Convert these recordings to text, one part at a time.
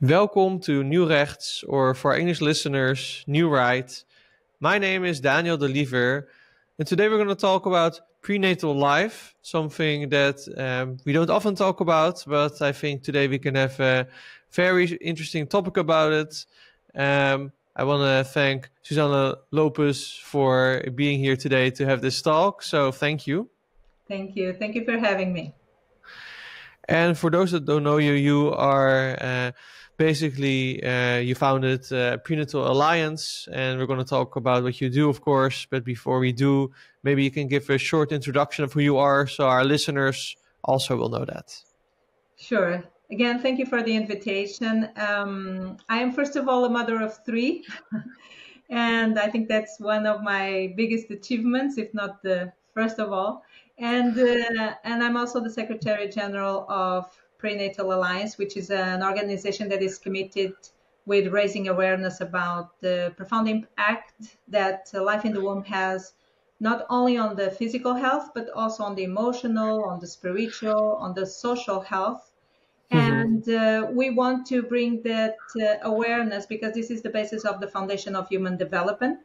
Welcome to New Rechts, or for English listeners, New Right. My name is Daniel de Liever, and today we're going to talk about prenatal life, something that we don't often talk about, but I think today we can have a very interesting topic about it. I want to thank Susanna Lopez for being here today to have this talk, so thank you. Thank you. Thank you for having me. And for those that don't know you, you are basically you founded Prenatal Alliance, and we're going to talk about what you do, of course. But before we do, maybe you can give a short introduction of who you are, so our listeners also will know that. Sure. Again, thank you for the invitation. I am, first of all, a mother of three, and I think that's one of my biggest achievements, if not the first of all. And I'm also the Secretary General of Prenatal Alliance, which is an organization that is committed with raising awareness about the profound impact that life in the womb has, not only on the physical health, but also on the emotional, on the spiritual, on the social health. And we want to bring that awareness because this is the basis of the foundation of human development.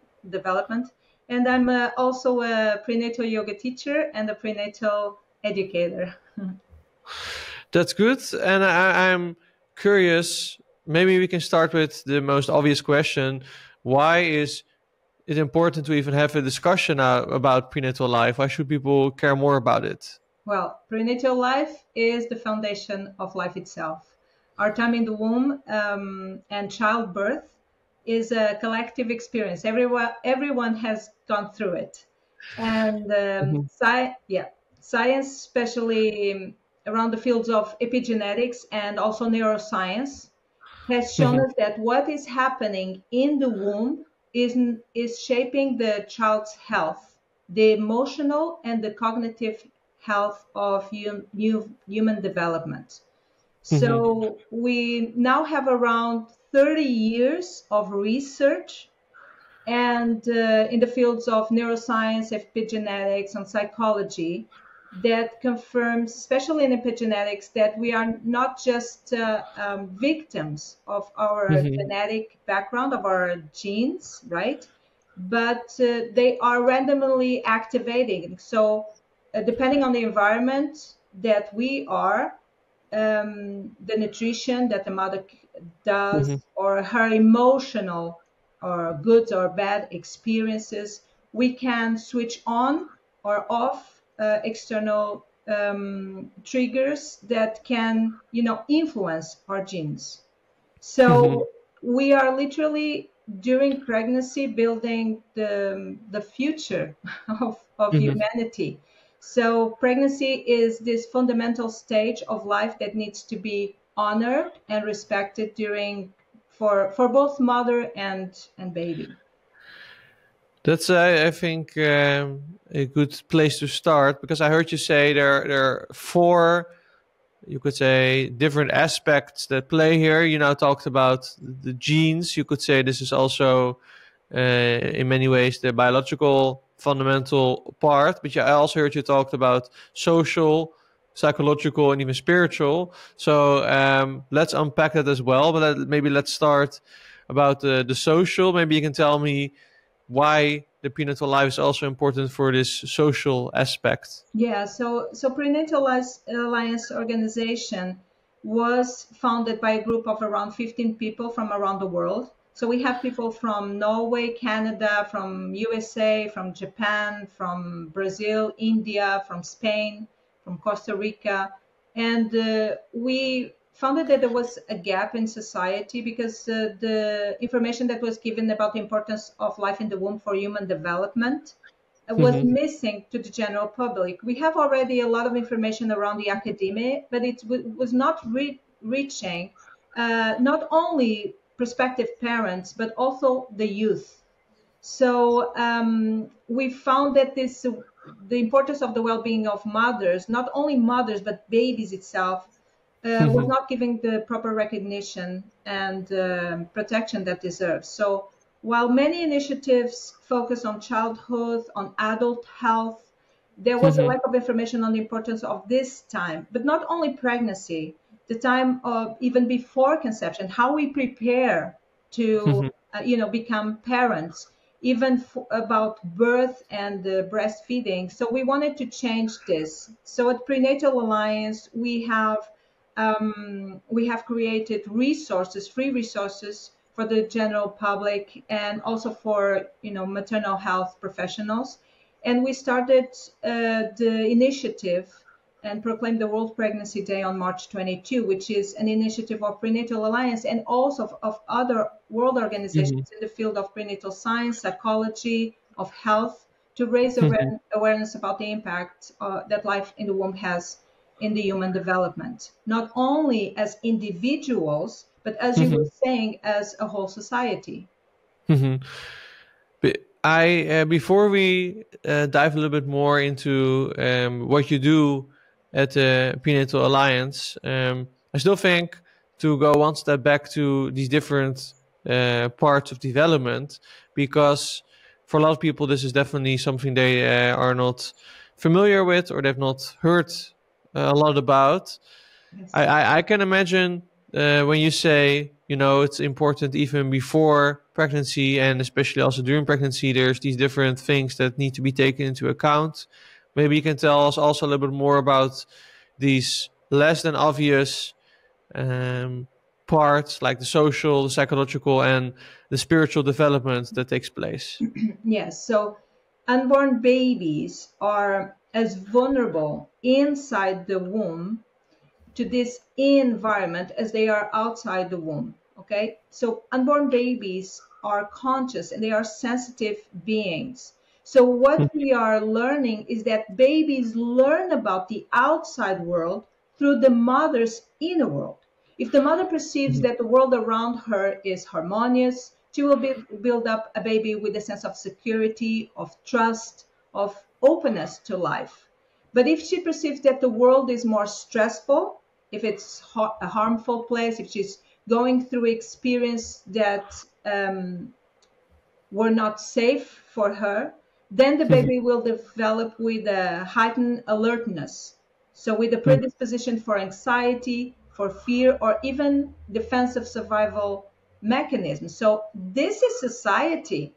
And I'm also a prenatal yoga teacher and a prenatal educator. That's good. And I'm curious, maybe we can start with the most obvious question. Why is it important to even have a discussion about prenatal life? Why should people care more about it? Well, prenatal life is the foundation of life itself. Our time in the womb and childbirth is a collective experience. Everyone has gone through it. And science, especially around the fields of epigenetics and also neuroscience, has shown us that what is happening in the womb is shaping the child's health, the emotional and the cognitive health of human development. So we now have around 30 years of research and in the fields of neuroscience, epigenetics, and psychology that confirms, especially in epigenetics, that we are not just victims of our genetic background, of our genes, right? But they are randomly activating. So depending on the environment that we are, the nutrition that the mother does, or her emotional or good or bad experiences, we can switch on or off external triggers that can, influence our genes. So we are literally during pregnancy building the future of humanity. So pregnancy is this fundamental stage of life that needs to be honored and respected for both mother and baby. That's, I think, a good place to start, because I heard you say there are four, you could say, different aspects that play here. You now talked about the genes. You could say this is also, in many ways, the biological fundamental part. But I also heard you talked about social, psychological, and even spiritual. So let's unpack that as well. But maybe let's start about the social. Maybe you can tell me why the prenatal life is also important for this social aspect. Yeah, so Prenatal Alliance organization was founded by a group of around 15 people from around the world. So we have people from Norway, Canada, from USA, from Japan, from Brazil, India, from Spain, from Costa Rica. And we found that there was a gap in society because the information that was given about the importance of life in the womb for human development was missing to the general public. We have already a lot of information around the academia, but it was not reaching not only prospective parents, but also the youth. So we found that the importance of the well-being of mothers, not only mothers, but babies itself, was not giving the proper recognition and protection that deserves. So while many initiatives focus on childhood, on adult health, there was a lack of information on the importance of this time, but not only pregnancy, the time of even before conception, how we prepare to, become parents, even about birth and breastfeeding. So we wanted to change this. So at Prenatal Alliance, we have created resources, free resources for the general public and also for maternal health professionals. And we started the initiative and proclaimed the World Pregnancy Day on March 22, which is an initiative of Prenatal Alliance and also of other world organizations in the field of prenatal science, psychology, of health, to raise awareness about the impact that life in the womb has in the human development, not only as individuals, but as you were saying, as a whole society. Before we dive a little bit more into what you do at the Prenatal Alliance, I still think to go one step back to these different parts of development, because for a lot of people this is definitely something they are not familiar with or they've not heard a lot about. Yes. I can imagine when you say, it's important even before pregnancy and especially also during pregnancy, there's these different things that need to be taken into account. Maybe you can tell us also a little bit more about these less than obvious parts, like the social, the psychological, and the spiritual development that takes place. Yes. So unborn babies are as vulnerable inside the womb to this environment as they are outside the womb. Okay, so unborn babies are conscious and they are sensitive beings. So what we are learning is that babies learn about the outside world through the mother's inner world. If the mother perceives that the world around her is harmonious, she will build up a baby with a sense of security, of trust, of openness to life. But if she perceives that the world is more stressful, if it's a harmful place, if she's going through experience that were not safe for her, then the baby will develop with a heightened alertness. So with a predisposition for anxiety, for fear, or even defensive survival mechanisms. So this is society.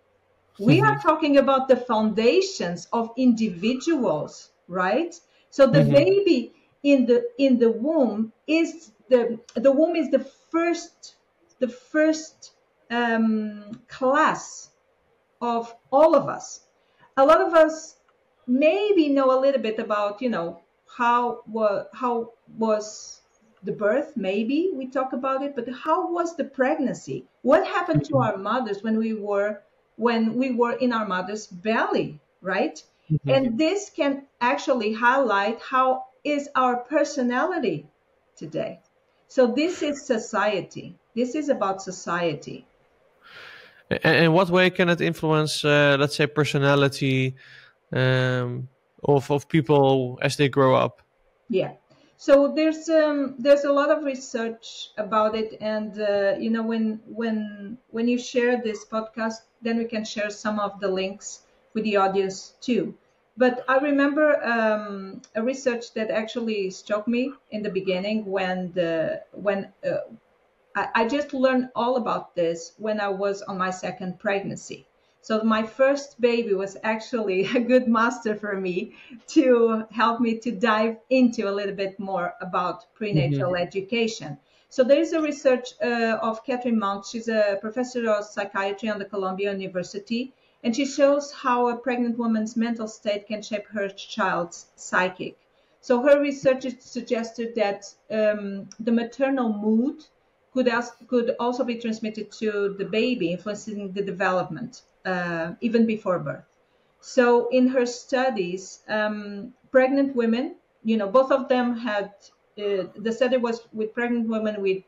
We are talking about the foundations of individuals, right? So the baby in the womb is the womb is the first class of all of us. A lot of us maybe know a little bit about how was the birth. Maybe we talk about it, but how was the pregnancy? What happened to our mothers when we were in our mother's belly, right? And this can actually highlight how is our personality today. So this is society. This is about society. And in what way can it influence, let's say, personality of people as they grow up? Yeah. So there's a lot of research about it, and when you share this podcast, then we can share some of the links with the audience too. But I remember a research that actually struck me in the beginning when I just learned all about this when I was on my second pregnancy. So my first baby was actually a good master for me to help me to dive into a little bit more about prenatal education. So there is a research of Catherine Mount. She's a professor of psychiatry on the Columbia University, and she shows how a pregnant woman's mental state can shape her child's psychic. So her research suggested that the maternal mood could also be transmitted to the baby, influencing the development even before birth. So in her studies, pregnant women, both of them had, the study was with pregnant women with,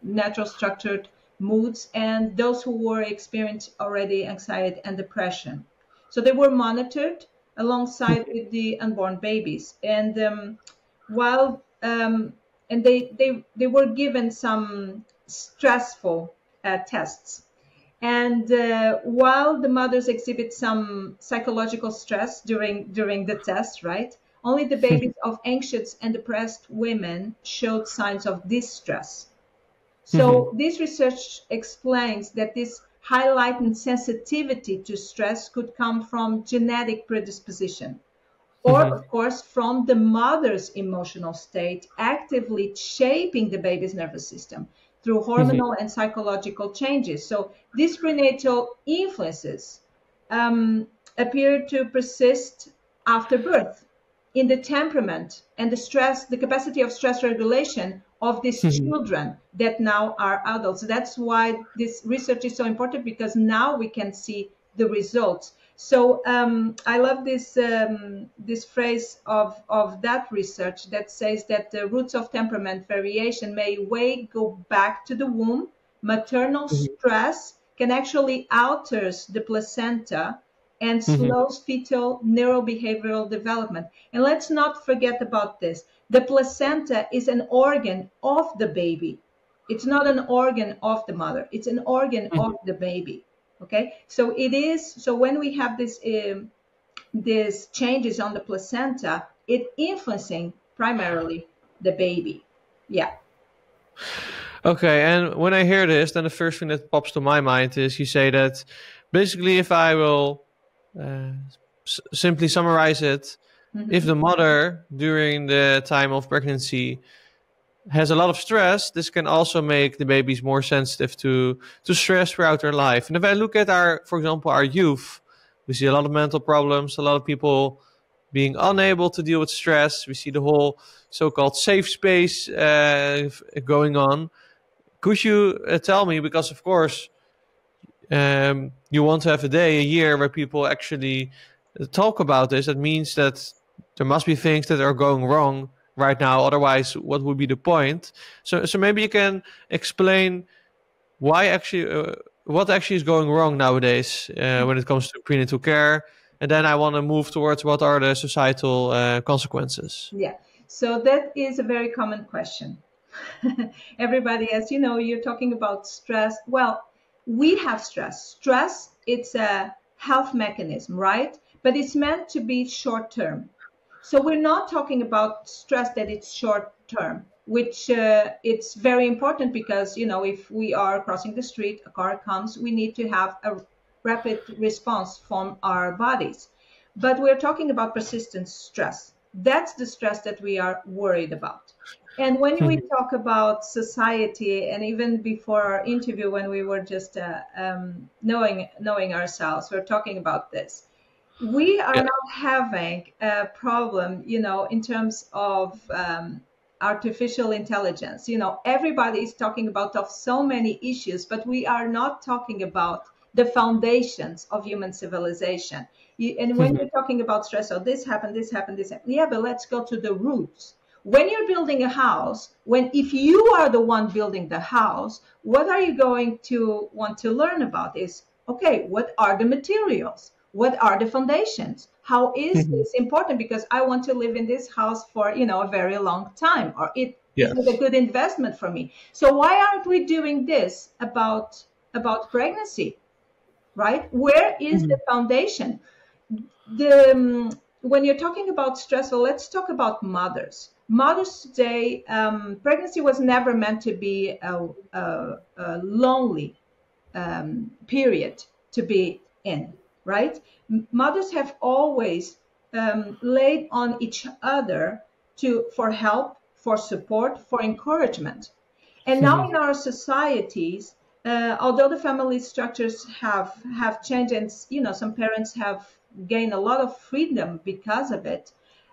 natural structured moods and those who were experiencing already anxiety and depression. So they were monitored alongside with the unborn babies. And while and they were given some stressful tests. And while the mothers exhibit some psychological stress during the test, right? only the babies of anxious and depressed women showed signs of distress. So this research explains that this heightened sensitivity to stress could come from genetic predisposition, or of course from the mother's emotional state actively shaping the baby's nervous system through hormonal and psychological changes. So these prenatal influences appear to persist after birth in the temperament and the stress, the capacity of stress regulation of these children that now are adults. That's why this research is so important, because now we can see the results. So I love this phrase of that research that says that the roots of temperament variation may go back to the womb. Maternal stress can actually alter the placenta and slows fetal neurobehavioral development. And let's not forget about this. The placenta is an organ of the baby. It's not an organ of the mother. It's an organ of the baby. Okay, so it is. So when we have these changes on the placenta, it influencing primarily the baby. Yeah. Okay, and when I hear this, then the first thing that pops to my mind is you say that basically, if I will simply summarize it, if the mother during the time of pregnancy has a lot of stress, this can also make the babies more sensitive to stress throughout their life. And if I look at for example, our youth, we see a lot of mental problems, a lot of people being unable to deal with stress. We see the whole so-called safe space going on. Could you tell me, because of course you want to have a day, a year where people actually talk about this. That means that there must be things that are going wrong right now. Otherwise, what would be the point? So maybe you can explain what actually is going wrong nowadays when it comes to prenatal care. And then I want to move towards what are the societal consequences. Yeah, so that is a very common question. Everybody, as you know, you're talking about stress. Well, we have stress. Stress, it's a health mechanism, right? But it's meant to be short term. So we're not talking about stress that it's short term, which it's very important because, you know, if we are crossing the street, a car comes, we need to have a rapid response from our bodies. But we're talking about persistent stress. That's the stress that we are worried about. And when we talk about society, and even before our interview, when we were just knowing ourselves, we're talking about this. We are now having a problem, you know, in terms of artificial intelligence. You know, everybody is talking about so many issues, but we are not talking about the foundations of human civilization. And when you're talking about stress, oh, this happened. Yeah, but let's go to the roots. When you're building a house, if you are the one building the house, what are you going to want to learn about is, okay, what are the materials? What are the foundations? How is this important? Because I want to live in this house for, you know, a very long time, or is it a good investment for me? So why aren't we doing this about pregnancy, right? Where is the foundation? When you're talking about stress, well, let's talk about mothers. Mothers today, pregnancy was never meant to be a lonely period to be in, right? Mothers have always laid on each other for help, for support, for encouragement. And now in our societies, although the family structures have changed, and you know, some parents have gained a lot of freedom because of it,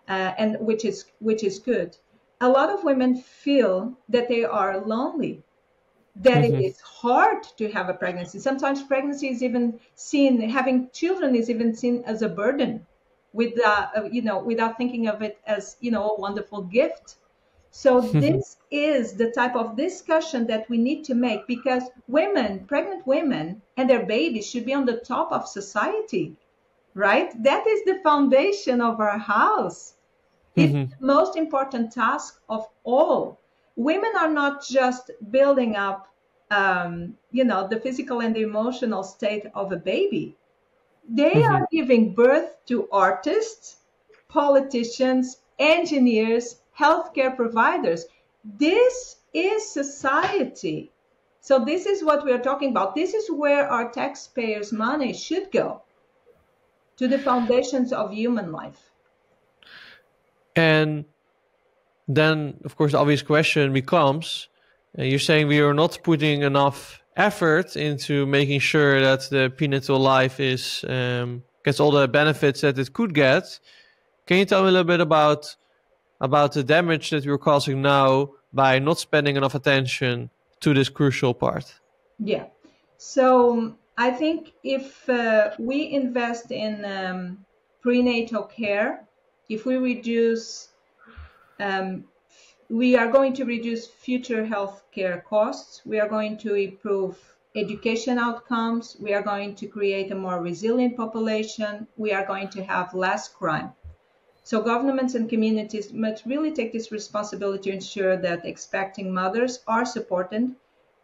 and which is good. A lot of women feel that they are lonely, that it is hard to have a pregnancy. Sometimes pregnancy is even having children is even seen as a burden, without thinking of it as, you know, a wonderful gift. So this is the type of discussion that we need to make, because pregnant women and their babies should be on the top of society, right? That is the foundation of our house. It's the most important task of all. Women are not just building up, the physical and the emotional state of a baby. They are giving birth to artists, politicians, engineers, healthcare providers. This is society. So this is what we are talking about. This is where our taxpayers' money should go, to the foundations of human life. And then, of course, the obvious question becomes, you're saying we are not putting enough effort into making sure that the prenatal life is gets all the benefits that it could get. Can you tell me a little bit about the damage that we're causing now by not spending enough attention to this crucial part? Yeah. So I think if we invest in prenatal care, if we reduce, we are going to reduce future healthcare costs. We are going to improve education outcomes. We are going to create a more resilient population. We are going to have less crime. So governments and communities must really take this responsibility to ensure that expecting mothers are supported.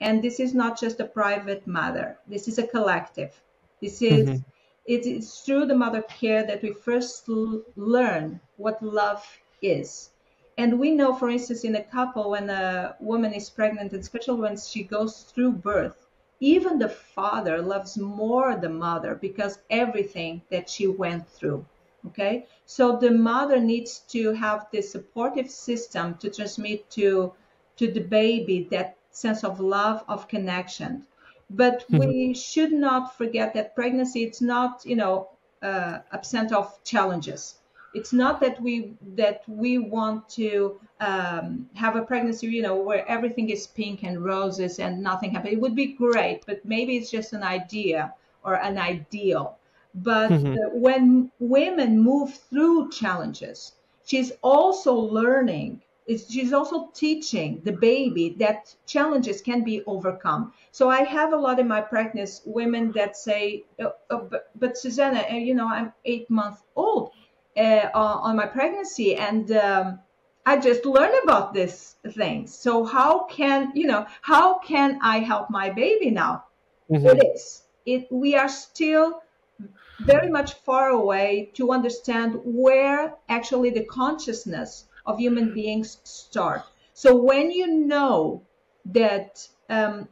And this is not just a private matter. This is a collective. This is, it is through the mother care that we first learn what love is. And we know, for instance, in a couple, when a woman is pregnant, and especially when she goes through birth, even the father loves more the mother because everything that she went through. Okay, so the mother needs to have this supportive system to transmit to the baby that sense of love, of connection. But we should not forget that pregnancy, it's not, absent of challenges. It's not that we want to have a pregnancy, where everything is pink and roses and nothing happens. It would be great, but maybe it's just an idea or an ideal. But when women move through challenges, she's also learning, she's also teaching the baby that challenges can be overcome. So I have a lot in my practice women that say, but Susanna, I'm 8 months old on my pregnancy, and I just learned about this thing. So how can I help my baby now? We are still very much far away to understand where actually the consciousness of human beings start. So when you know that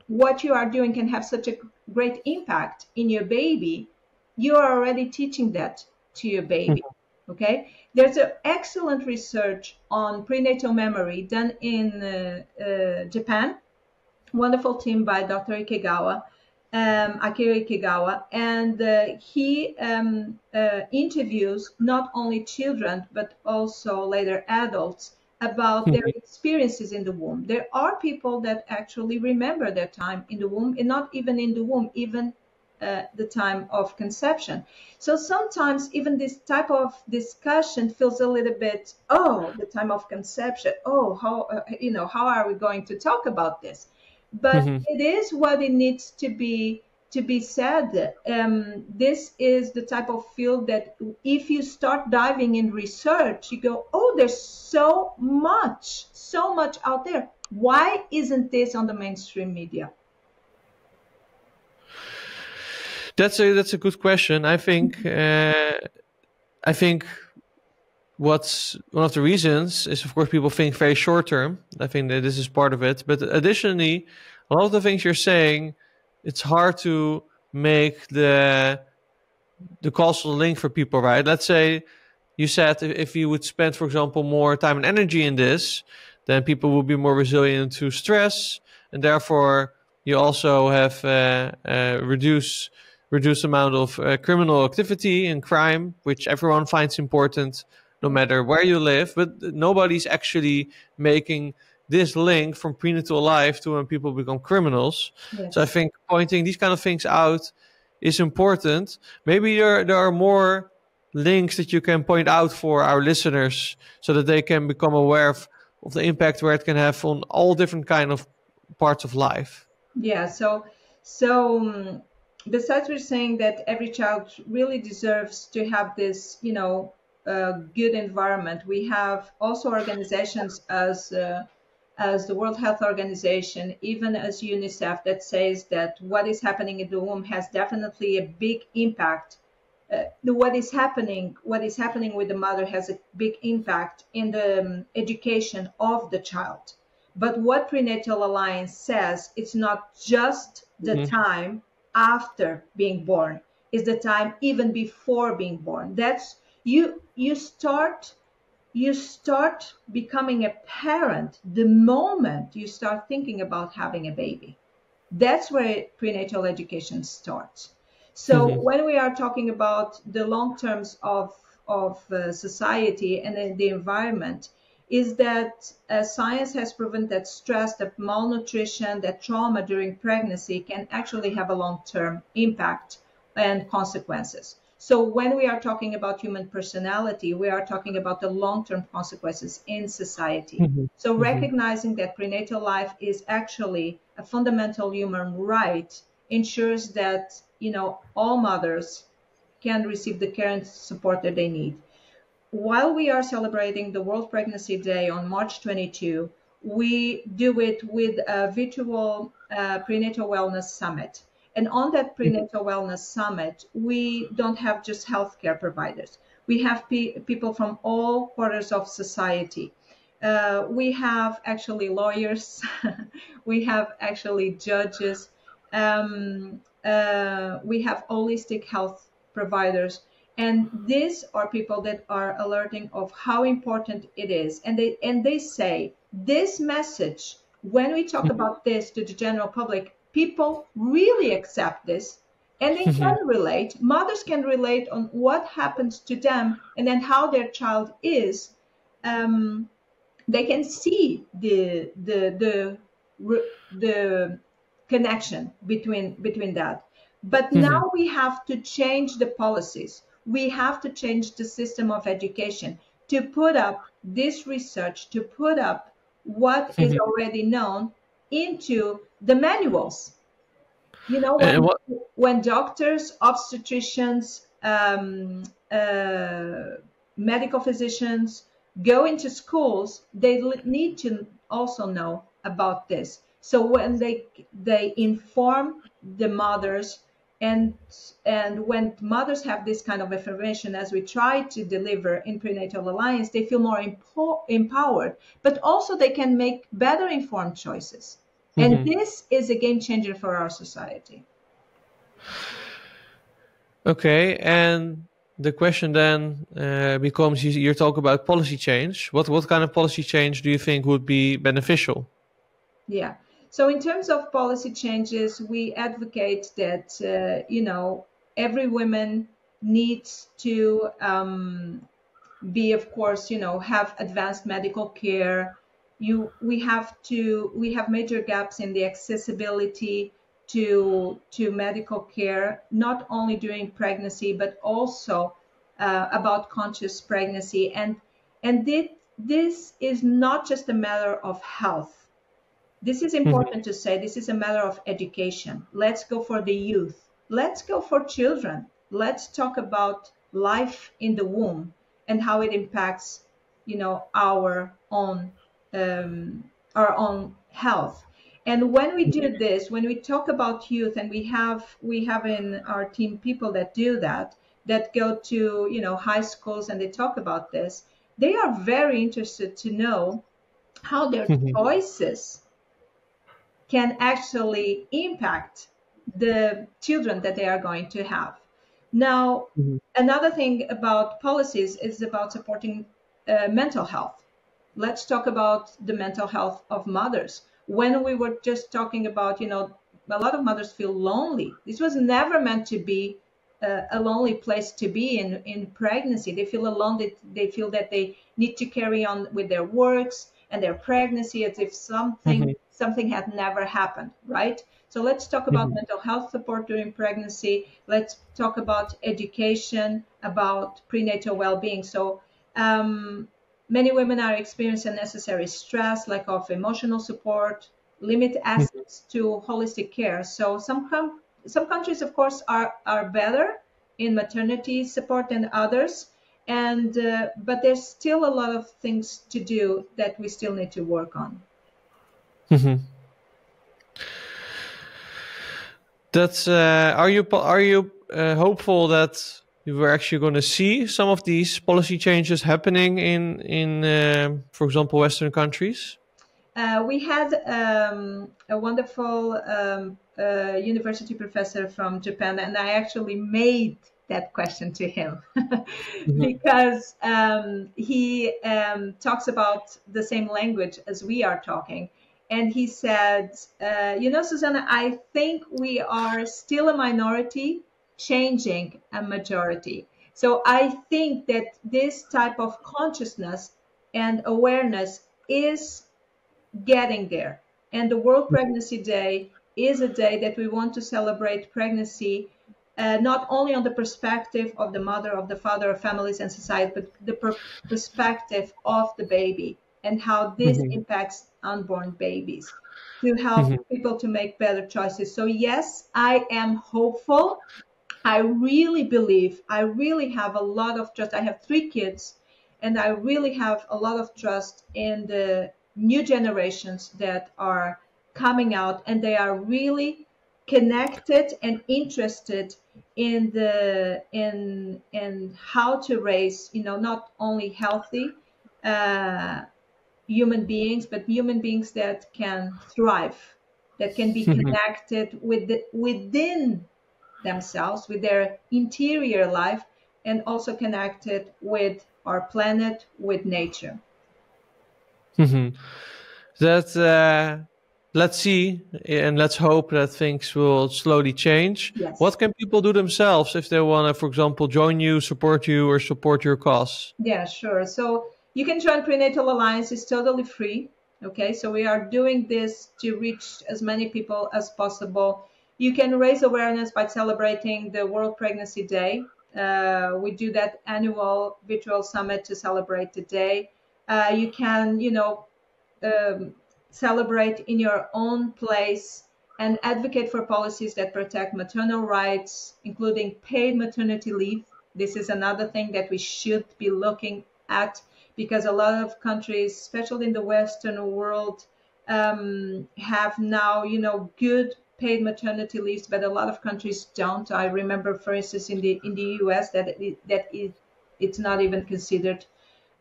what you are doing can have such a great impact in your baby, you are already teaching that to your baby. Okay, there's an excellent research on prenatal memory done in Japan. Wonderful team by Dr. Akira Ikegawa, and he interviews not only children but also later adults about their experiences in the womb. There are people that actually remember their time in the womb, and not even in the womb, even the time of conception. So sometimes even this type of discussion feels a little bit, the time of conception. How are we going to talk about this? But it is what it needs to be said. This is the type of field that if you start diving in research, you go, there's so much out there. Why isn't this on the mainstream media? That's a good question. I think what's one of the reasons is, of course, people think very short term. I think that this is part of it. But additionally, a lot of the things you're saying, it's hard to make the causal link for people, right? Let's say you said if you would spend, for example, more time and energy in this, then people will be more resilient to stress, and therefore you also have reduced amount of criminal activity and crime, which everyone finds important, no matter where you live. But nobody's actually making this link from prenatal life to when people become criminals. Yes. So I think pointing these kind of things out is important. Maybe there are more links that you can point out for our listeners so that they can become aware of the impact where it can have on all different kind of parts of life. Yeah, so besides we're saying that every child really deserves to have this, good environment, we have also organizations as the World Health Organization, even as UNICEF, that says that what is happening in the womb has definitely a big impact. What is happening with the mother has a big impact in the education of the child. But what Prenatal Alliance says, it's not just the time after being born, it's the time even before being born. That's you start becoming a parent the moment you start thinking about having a baby. That's where prenatal education starts. So when we are talking about the long terms of society and then the environment, is that science has proven that stress, that malnutrition, that trauma during pregnancy can actually have a long-term impact and consequences. So when we are talking about human personality, we are talking about the long-term consequences in society. So recognizing that prenatal life is actually a fundamental human right ensures that, you know, all mothers can receive the care and support that they need. While we are celebrating the World Pregnancy Day on March 22, we do it with a virtual prenatal wellness summit. And on that prenatal wellness summit, we don't have just healthcare providers. We have people from all quarters of society. We have actually lawyers. We have actually judges. We have holistic health providers. And these are people that are alerting of how important it is. And they say this message, when we talk about this to the general public, people really accept this and they can relate. Mothers can relate on what happens to them and then how their child is. They can see the connection between that. But now we have to change the policies. We have to change the system of education to put up this research, to put up what is already known into the manuals. You know, when doctors, obstetricians, medical physicians go into schools, they need to also know about this. So when they inform the mothers, and when mothers have this kind of information, as we try to deliver in Prenatal Alliance, they feel more empowered, but also they can make better informed choices. And this is a game changer for our society. Okay, and the question then becomes: you talk about policy change. What kind of policy change do you think would be beneficial? Yeah. So in terms of policy changes, we advocate that, you know, every woman needs to be, of course, you know, have advanced medical care. We have major gaps in the accessibility to medical care, not only during pregnancy, but also about conscious pregnancy. And this is not just a matter of health. This is important to say. This is a matter of education. Let's go for the youth. Let's go for children. Let's talk about life in the womb and how it impacts, you know, our own health. And when we do this, when we talk about youth, and we have in our team people that do that go to, you know, high schools, and they talk about this, they are very interested to know how their choices can actually impact the children that they are going to have. Now, another thing about policies is about supporting mental health. Let's talk about the mental health of mothers. When we were just talking about, you know, a lot of mothers feel lonely. This was never meant to be a lonely place to be in pregnancy. They feel alone. They feel that they need to carry on with their works and their pregnancy as if something had never happened, right? So let's talk about mental health support during pregnancy. Let's talk about education, about prenatal well-being. So many women are experiencing unnecessary stress, lack of emotional support, limit access to holistic care. So some countries, of course, are better in maternity support than others. And but there's still a lot of things to do that we still need to work on. That's are you hopeful that we're actually going to see some of these policy changes happening in for example, Western countries? We had a wonderful university professor from Japan, and I actually made that question to him because he talks about the same language as we are talking. And he said, Susanna, I think we are still a minority changing a majority. So I think that this type of consciousness and awareness is getting there. And the World Pregnancy Day is a day that we want to celebrate pregnancy, not only on the perspective of the mother, of the father, of families and society, but the perspective of the baby and how this impacts unborn babies, to help people to make better choices. So yes, I am hopeful. I really believe, I really have a lot of trust. I have 3 kids, and I really have a lot of trust in the new generations that are coming out, and they are really connected and interested in how to raise, not only healthy human beings, but human beings that can thrive, that can be connected within themselves, with their interior life, and also connected with our planet, with nature. That let's see and let's hope that things will slowly change. Yes. What can people do themselves if they want to, for example, join you, support you, or support your cause? Yeah, sure. So you can join Prenatal Alliance. It's totally free. Okay, so we are doing this to reach as many people as possible. You can raise awareness by celebrating the World Pregnancy Day. We do that annual virtual summit to celebrate the day. You can, celebrate in your own place and advocate for policies that protect maternal rights, including paid maternity leave. This is another thing that we should be looking at, because a lot of countries, especially in the Western world, have now, good paid maternity leaves, but a lot of countries don't. I remember, for instance, in the US it's not even considered.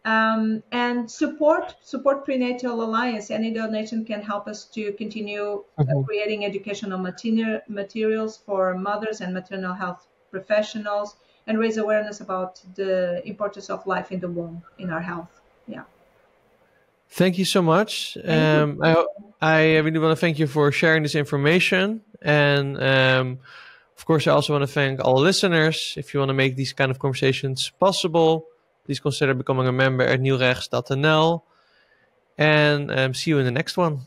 And support Prenatal Alliance. Any donation can help us to continue creating educational materials for mothers and maternal health professionals, and raise awareness about the importance of life in the womb in our health. Yeah. Thank you so much. I really want to thank you for sharing this information. And of course, I also want to thank all listeners. If you want to make these kind of conversations possible, please consider becoming a member at nieuwrechts.nl. And see you in the next one.